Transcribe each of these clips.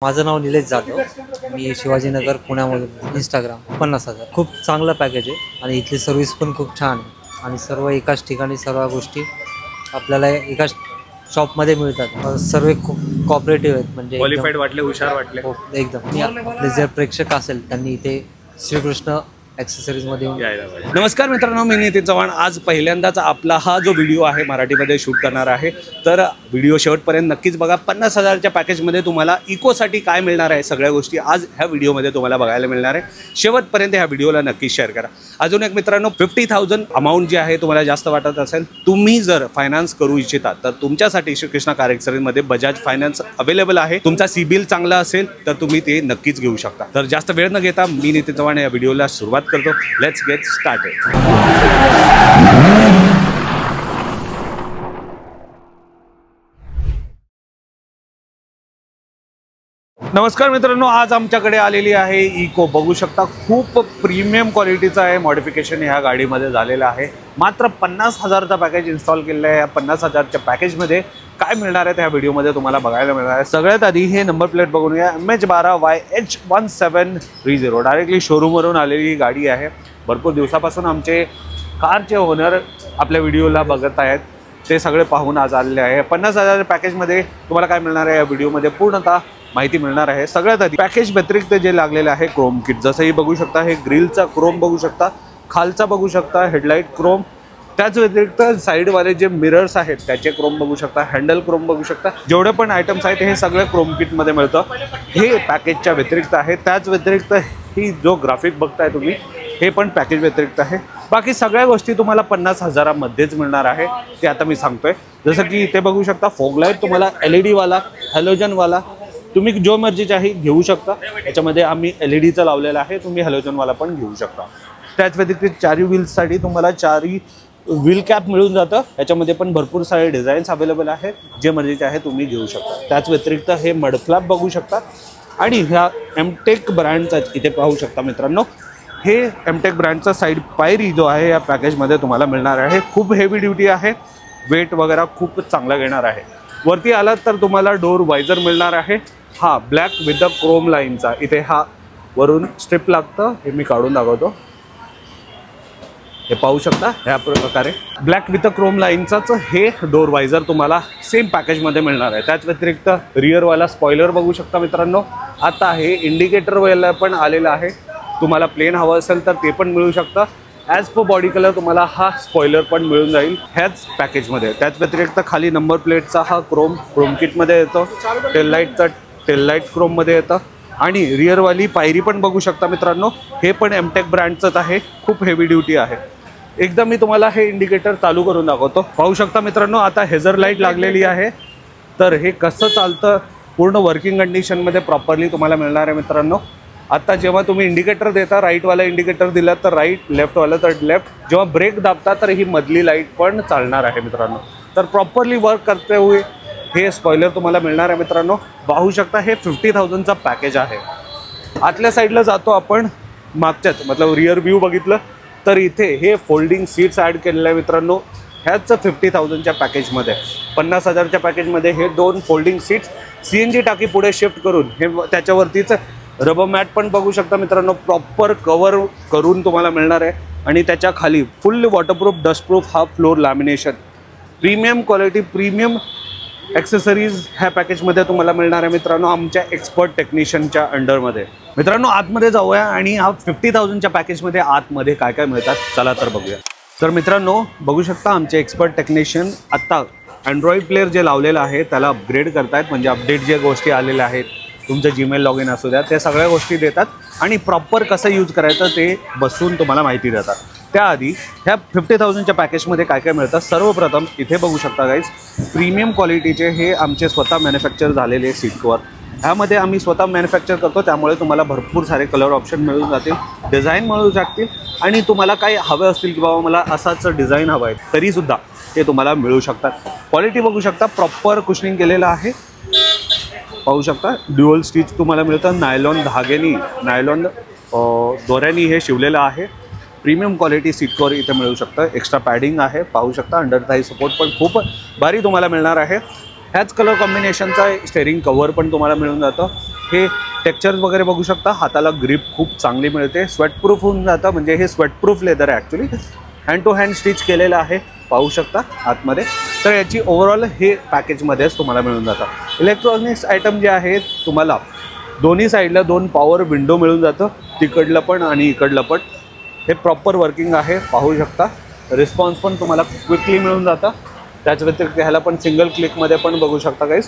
माझं नाव निलेश जाधव, मी शिवाजीनगर पुण्यामधून. इंस्टाग्राम 50,000 खूप चांगलं पॅकेज आहे आणि इथली सर्व्हिस पण खूप छान आहे आणि सर्व एकाच ठिकाणी सर्व गोष्टी आपल्याला एकाच शॉपमध्ये मिळतात. सर्व खूप कॉपरेटिव्ह आहेत, म्हणजे क्वालिफाईड वाटले, हुशार वाटले एकदम. आपले जे प्रेक्षक असेल त्यांनी इथे श्रीकृष्ण ॲक्सेसरीजमध्ये यायला पाहिजे. नमस्कार मित्रांनो, मी नितीन चव्हाण. आज पहिल्यांदाच आपला हा जो व्हिडिओ आहे मराठीमध्ये शूट करणार आहे, तर व्हिडिओ शेवटपर्यंत नक्कीच बघा. 50,000च्या पॅकेजमध्ये तुम्हाला इकोसाठी काय मिळणार आहे सगळ्या गोष्टी आज ह्या व्हिडिओमध्ये तुम्हाला बघायला मिळणार आहे. शेवटपर्यंत ह्या व्हिडिओला नक्कीच शेअर करा. अजून एक मित्रांनो, 50,000 अमाऊंट जी आहे तुम्हाला जास्त वाटत असेल, तुम्ही जर फायनान्स करू इच्छिता तर तुमच्यासाठी श्रीकृष्ण कार ॲक्सेसरीजमध्ये बजाज फायनान्स अवेलेबल आहे. तुमचा सिबिल चांगला असेल तर तुम्ही ते नक्कीच घेऊ शकता. तर जास्त वेळ न घेता मी नितीन चव्हाण या व्हिडिओला सुरुवात करतो. Let's get started. नमस्कार मित्रांनो, आज आमच्याकडे आलेली आहे इको. बघू शकता खूप प्रीमियम क्वालिटीचा आहे. मॉडिफिकेशन ह्या गाडीमध्ये झालेलं आहे. मात्र 50,000चा पॅकेज इन्स्टॉल केलेलं आहे. या 50,000च्या पॅकेजमध्ये काय मिळणार आहे त्या व्हिडिओमध्ये तुम्हाला बघायला मिळणार आहे. सगळ्यात आधी हे नंबर प्लेट बघून घ्या. MH12YH1730 डायरेक्टली शोरूमवरून आलेली ही गाडी आहे. भरपूर दिवसापासून आमचे कारचे ओनर आपल्या व्हिडिओला बघत आहेत, ते सगळे पाहून आज आलेले आहे. 50,000 पॅकेजमध्ये तुम्हाला काय मिळणार आहे या व्हिडिओमध्ये पूर्णतः माहिती मिळणार आहे. सगळ्यात आधी पॅकेज व्यतिरिक्त जे लागलेलं आहे क्रोम किट, जसंही बघू शकता हे ग्रिलचा क्रोम बघू शकता, खालचा बघू शकता हेडलाईट क्रोम, त्याच व्यतिरिक्त साईडवाले जे मिरर्स आहेत त्याचे क्रोम बघू शकता, हँडल क्रोम बघू शकता. जेवढे पण आयटम्स आहेत हे सगळे क्रोम किटमध्ये मिळतं. हे पॅकेजच्या व्यतिरिक्त आहे. त्याच व्यतिरिक्त ही जो ग्राफिक बघताय तुम्ही हे पण पॅकेज व्यतिरिक्त आहे. बाकी सगळ्या गोष्टी तुम्हाला 50,000मध्येच मिळणार आहे, ते आता मी सांगतोय. जसं की इथे बघू शकता फॉग लाईट तुम्हाला LED वाला, हॅलोजनवाला, तुम्ही जो मर्जी चाही घेऊ शकता. याच्यामध्ये आम्ही LEDचा लावलेला आहे, तुम्ही हॅलोजनवाला पण घेऊ शकता. त्याच व्यतिरिक्त 4 व्हील्ससाठी तुम्हाला 4 व्हील कॅप मिळून जातं. याच्यामध्ये पण भरपूर सारे डिझाईन्स अवेलेबल आहेत, जे मर्जीचे आहे तुम्ही घेऊ शकता. त्याच व्यतिरिक्त हे मडफ्लॅप बघू शकता आणि ह्या एमटेक ब्रँडचा इथे पाहू शकता मित्रांनो. हे एमटेक ब्रँडचा साईड पायरी जो आहे या पॅकेजमध्ये तुम्हाला मिळणार आहे. खूप हेवी ड्युटी आहे, वेट वगैरे खूप चांगला घेणार आहे. वरती आलात तर तुम्हाला डोर वायझर मिळणार आहे. हा ब्लॅक विथ द क्रोम लाईनचा, इथे हा वरून स्ट्रिप लागतं, हे मी काढून दाखवतो. हे पाहू शकता ह्या प्रकारे ब्लॅक विथ द क्रोम लाईनचाच हे डोर वायझर तुम्हाला सेम पॅकेजमध्ये मिळणार आहे. त्याच व्यतिरिक्त रिअरवाला स्पॉयलर बघू शकता मित्रांनो. आता हे इंडिकेटरवाला पण आलेलं आहे. तुम्हाला प्लेन हवं असेल तर ते पण मिळू शकतं. ॲज पर बॉडी कलर तुम्हाला हा स्पॉयलर पण मिळून जाईल ह्याच पॅकेजमध्ये. त्याच व्यतिरिक्त खाली नंबर प्लेटचा हा क्रोम किटमध्ये येतो. टेल लाईट क्रोममध्ये येतं आणि रिअरवाली पायरी पण बघू शकता मित्रांनो. हे पण एमटेक ब्रँडचंच आहे, खूप हेवी ड्युटी आहे. एकदा मी तुम्हाला हे इंडिकेटर चालू करून दाखवतो. पाहू शकता मित्रांनो, आता हेझर लाईट लागलेली आहे. तर हे कसं चालतं पूर्ण वर्किंग कंडिशनमध्ये प्रॉपरली तुम्हाला मिळणार आहे मित्रांनो. आता जेव्हा तुम्ही इंडिकेटर देता, राईटवाला इंडिकेटर दिला तर राईट, लेफ्टवाला तर लेफ्ट. जेव्हा ब्रेक दाबता तर ही मधली लाईट पण चालणार आहे मित्रांनो. तर प्रॉपरली वर्क करते हुए हे स्पॉयलर तुम्हाला मिळणार आहे मित्रांनो. पाहू शकता हे 50,000चा पॅकेज आहे. आतल्या साईडला जातो आपण, मागच्याच मतलब रिअर व्ह्यू बघितलं तर इथे हे फोल्डिंग सीट्स ॲड केलेलं आहे मित्रांनो. ह्याच 50,000च्या पॅकेजमध्ये 50,000च्या पॅकेजमध्ये हे 2 फोल्डिंग सीट्स, CNG टाकी पुढे शिफ्ट करून हे त्याच्यावरतीच रबर मॅट पण बघू शकता मित्रांनो. प्रॉपर कवर करून तुम्हाला मिळणार आहे आणि त्याच्या खाली फुल वॉटरप्रूफ, डस्टप्रूफ हा floor lamination. Premium quality, premium accessories ह्या पॅकेजमध्ये तुम्हाला मिळणार आहे मित्रांनो, आमच्या एक्सपर्ट टेक्निशियनच्या अंडरमध्ये. मित्रांनो आतमध्ये जाऊया आणि हा 50,000च्या पॅकेजमध्ये आतमध्ये काय काय मिळतात चला तर बघूया. तर मित्रांनो बघू शकता आमचे एक्सपर्ट टेक्निशियन आत्ता अँड्रॉइड प्लेअर जे लावलेलं आहे त्याला अपग्रेड करतायत. म्हणजे अपडेट जे गोष्टी आलेल्या आहेत, तुमचं जीमेल लॉग इन असू द्या, त्या सगळ्या गोष्टी देतात आणि प्रॉपर कसं यूज करायचं ते बसून तुम्हाला माहिती देतात. त्याआधी ह्या 50,000च्या पॅकेजमध्ये काय काय मिळतं, सर्वप्रथम इथे बघू शकता गाईज, प्रीमियम क्वालिटीचे हे आमचे स्वतः मॅन्युफॅक्चर झालेले सीट कवर. ह्यामध्ये आम्ही स्वतः मॅन्युफॅक्चर करतो, त्यामुळे तुम्हाला भरपूर सारे कलर ऑप्शन मिळून जातील, डिझाईन मिळू शकतील आणि तुम्हाला काही हवे असतील की बाबा मला असाच डिझाईन हवं आहे तरीसुद्धा ते तुम्हाला मिळू शकतात. क्वालिटी बघू शकता, प्रॉपर कुशनिंग केलेलं आहे. पाहू शकता ड्युअल स्टिच तुम्हाला मिळतं. नायलॉन धाग्यानी, नायलॉन दोऱ्यानी हे शिवलेलं आहे. प्रीमियम क्वालिटी सीट कवर इथे मिळू शकतं. एक्स्ट्रा पॅडिंग आहे, पाहू शकता. अंडर थाई सपोर्ट पण खूप भारी तुम्हाला मिळणार आहे. ह्याच कलर कॉम्बिनेशनचा स्टेअरिंग कवर पण तुम्हाला मिळून जातं. हे टेक्स्चर वगैरे बघू शकता, हाताला ग्रिप खूप चांगली मिळते, स्वेटप्रूफ होऊन जातं, म्हणजे हे स्वेटप्रूफ लेदर आहे actually, hand to hand stitch केलेलं आहे, पाहू शकता आतमध्ये. तर याची ओव्हरऑल हे पॅकेजमध्येच तुम्हाला मिळून जातं. इलेक्ट्रॉनिक्स आयटम जे आहेत तुम्हाला दोन्ही साईडला 2 पॉवर विंडो मिळून जातं, तिकडलं पण आणि इकडलं पण. हे प्रॉपर वर्किंग आहे, पाहू शकता. रिस्पॉन्स पण तुम्हाला क्विकली मिळून जातं. त्याच व्यतिरिक्त ह्याला पण सिंगल क्लिकमध्ये पण बघू शकता गाईज,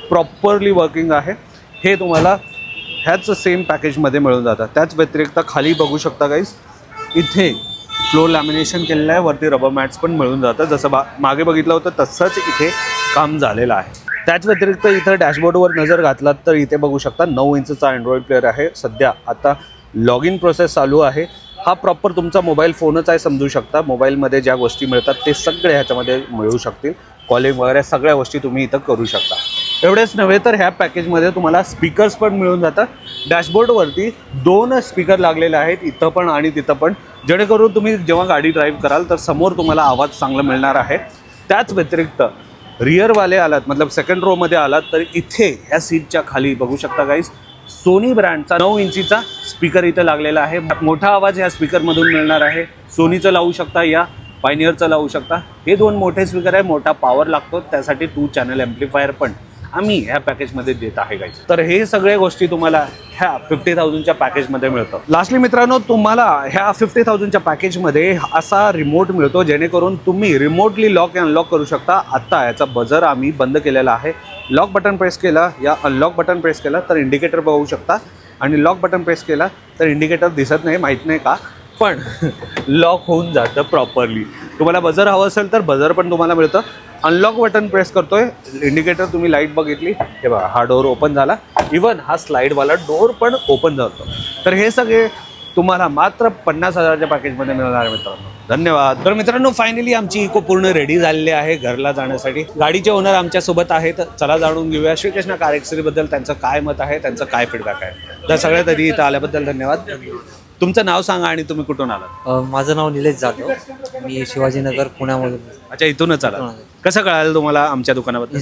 प्रॉपरली वर्किंग आहे. हे तुम्हाला ह्याच सेम पॅकेजमध्ये मिळून जातं. त्याच व्यतिरिक्त खाली बघू शकता गाईज, इथे फ्लोर लॅमिनेशन केलेलं आहे, वरती रबर मॅट्स पण मिळून जातं. जसं मागे बघितलं होतं तसंच इथे काम झालेलं आहे. त्याच व्यतिरिक्त इथं डॅशबोर्डवर नजर घातलात तर इथे बघू शकता 9 इंचचा अँड्रॉइड प्लेअर आहे. सध्या आता लॉग इन प्रोसेस चालू आहे. हा प्रॉपर तुमचा मोबाईल फोनच आहे समजू शकता. मोबाईलमध्ये ज्या गोष्टी मिळतात ते सगळे ह्याच्यामध्ये मिळू शकतील. कॉलिंग वगैरे सगळ्या गोष्टी तुम्ही इथं करू शकता. एवढेच नव्हे तर ह्या पॅकेजमध्ये तुम्हाला स्पीकर्स पण मिळून जातात. डॅशबोर्डवरती 2 स्पीकर लागलेले आहेत, इथं पण आणि तिथं पण, जेणेकरून तुम्ही जेव्हा गाडी ड्राईव्ह कराल तर समोर तुम्हाला आवाज चांगला मिळणार आहे. त्याच व्यतिरिक्त रिअरवाले आलात, मतलब सेकंड रोमध्ये आलात तर इथे ह्या सीटच्या खाली बघू शकता गाईज, सोनी ब्रँडचा 9 इंचीचा स्पीकर इथं लागलेला आहे. मोठा आवाज ह्या स्पीकरमधून मिळणार आहे. सोनीचं लावू शकता या पायनियरचं लावू शकता. हे 2 मोठे स्पीकर आहे, मोठा पॉवर लागतो, त्यासाठी 2 चॅनल ॲम्प्लिफायर पण आम्ही ह्या पॅकेजमध्ये देत आहे गाईज. तर हे सगळे गोष्टी तुम्हाला ह्या 50,000च्या पॅकेजमध्ये मिळतं. लास्टली मित्रांनो, तुम्हाला ह्या 50,000च्या पॅकेजमध्ये असा रिमोट मिळतो, जेणेकरून तुम्ही रिमोटली लॉक अनलॉक करू शकता. आत्ता याचा बजर आम्ही बंद केलेला आहे. लॉक बटन प्रेस केला या अनलॉक बटन प्रेस केला तर इंडिकेटर बघू शकता, आणि लॉक बटन प्रेस केला तर इंडिकेटर दिसत नाही, माहीत नाही का, पण लॉक होऊन जातं प्रॉपरली. तुम्हाला बजर हवं असेल तर बजर पण तुम्हाला मिळतं. अनलॉक बटन प्रेस करतोय, इंडिकेटर तुम्ही लाईट बघितली, हे बघा हा डोर ओपन झाला, इवन हा स्लाईडवाला डोर पण ओपन जातो. तर हे सगळे तुम्हाला मात्र 50,000च्या पॅकेजमध्ये मिळणार आहे मित्रांनो. धन्यवाद. तर मित्रांनो, फायनली आमची इको पूर्ण रेडी झालेली आहे घरला जाण्यासाठी. गाडीचे ओनर आमच्यासोबत आहेत, चला जाणून घेऊया श्रीकृष्णा कार एक्सेसरीबद्दल त्यांचं काय मत आहे, त्यांचं काय फीडबॅक आहे. तर सगळ्यात आधी इथं आल्याबद्दल धन्यवाद. तुमचं नाव सांगा आणि तुम्ही कुठून आलात? माझं नाव निलेश जाधव, मी शिवाजीनगर पुण्यामधून. अच्छा, इथूनच आला. कसं कळालं तुम्हाला आमच्या दुकानाबद्दल?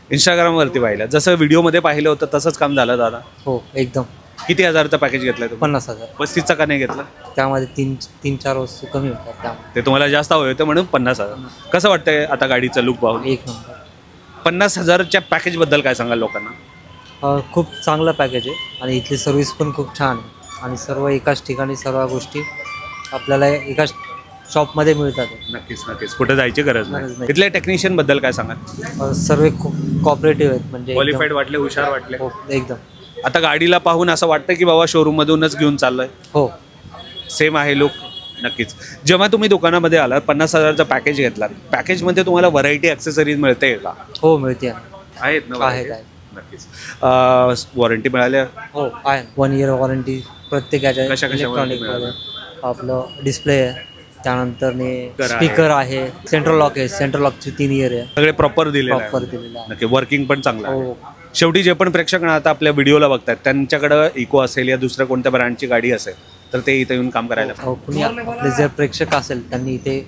इंस्टाग्रामवरती पाहिलं. जसं व्हिडिओमध्ये पाहिलं होतं तसंच काम झालं दादा? हो, एकदम. किती हजारचं पॅकेज घेतलं तुम्ही? 50,000. 35चा का नाही घेतलं? त्यामध्ये 3-4 वस्तू कमी होतात, त्यामुळे ते तुम्हाला जास्त हवे होते म्हणून 50,000. कसं वाटतंय आता गाडीचं लुक पाहून? एक नंबर. 50,000च्या पॅकेजबद्दल काय सांगाल लोकांना? खूप चांगलं पॅकेज आहे आणि इथली सर्व्हिस पण खूप छान आहे, आणि सर्व एकाच ठिकाणी सर्व गोष्टी आपल्याला एकाच शॉपमध्ये मिळतात. नक्कीच नक्कीच, कुठे जायची गरज नाही. इथल्या टेक्निशियन बद्दल काय सांगाल? सर्व खूप कॉपरेटिव्ह आहेत, म्हणजे क्वालिफाईड वाटले, हुशार वाटले? हो, एकदम. आता गाडीला पाहून असं वाटतं की बाबा शोरूममधूनच घेऊन चाललोय? हो, सेम आहे लुक. नक्कीच. जेव्हा तुम्ही दुकानामध्ये आलात, 50,000चा पॅकेज घेतला, पॅकेजमध्ये तुम्हाला व्हरायटी ॲक्सेसरीज मिळते का? हो, मिळते. आहेत ना? आहेत. नक्कीच. वॉरंटी मिळाल्या? हो, आहे. 1 इयर वॉरंटी प्रत्येक याच्या. कशा इलेक्ट्रॉनिकमध्ये आपलं डिस्प्ले आहे, त्यानंतर स्पीकर आहे, सेंट्रल लॉक आहे, सेंट्रल लॉकची 3 इयर आहे. सगळे प्रॉपर दिलेलं आहे. नक्की. वर्किंग पण चांगलं आहे. हो. शेवटी जे पण प्रेक्षक आता आपल्या व्हिडिओला बघतात त्यांच्याकडं इको असेल या दुसऱ्या कोणत्या ब्रँडची गाडी असेल तर ते इथे येऊन काम करायला कुणी आपले जर प्रेक्षक असेल त्यांनी इथे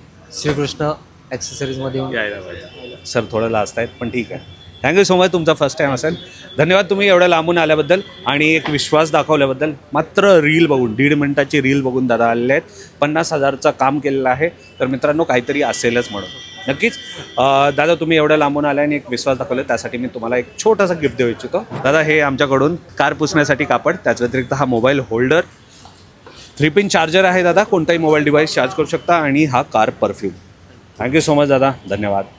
श्रीकृष्ण ॲक्सेसरीजमध्ये यायला पाहिजे. सर थोडं लाजत आहेत पण ठीक आहे. Thank you so much. तुमचा फर्स्ट टाईम असेल. धन्यवाद तुम्ही एवढ्या लांबून आल्याबद्दल आणि एक विश्वास दाखवल्याबद्दल. मात्र रील बघून 1.5 मिनिटाची रील बघून दादा आलेले आहेत. 50,000चं काम केलेलं आहे, तर मित्रांनो काहीतरी असेलच म्हणून. नक्कीच दादा तुम्ही एवढ्या लांबून आल्या आणि एक विश्वास दाखवला, त्यासाठी मी तुम्हाला एक छोटासा गिफ्ट देऊ इच्छितो. दादा हे आमच्याकडून कार पुसण्यासाठी कापड, त्याच व्यतिरिक्त हा मोबाईल होल्डर, 3 पिन चार्जर आहे दादा, कोणताही मोबाईल डिव्हाइस चार्ज करू शकता, आणि हा car perfume. Thank you so much दादा, धन्यवाद.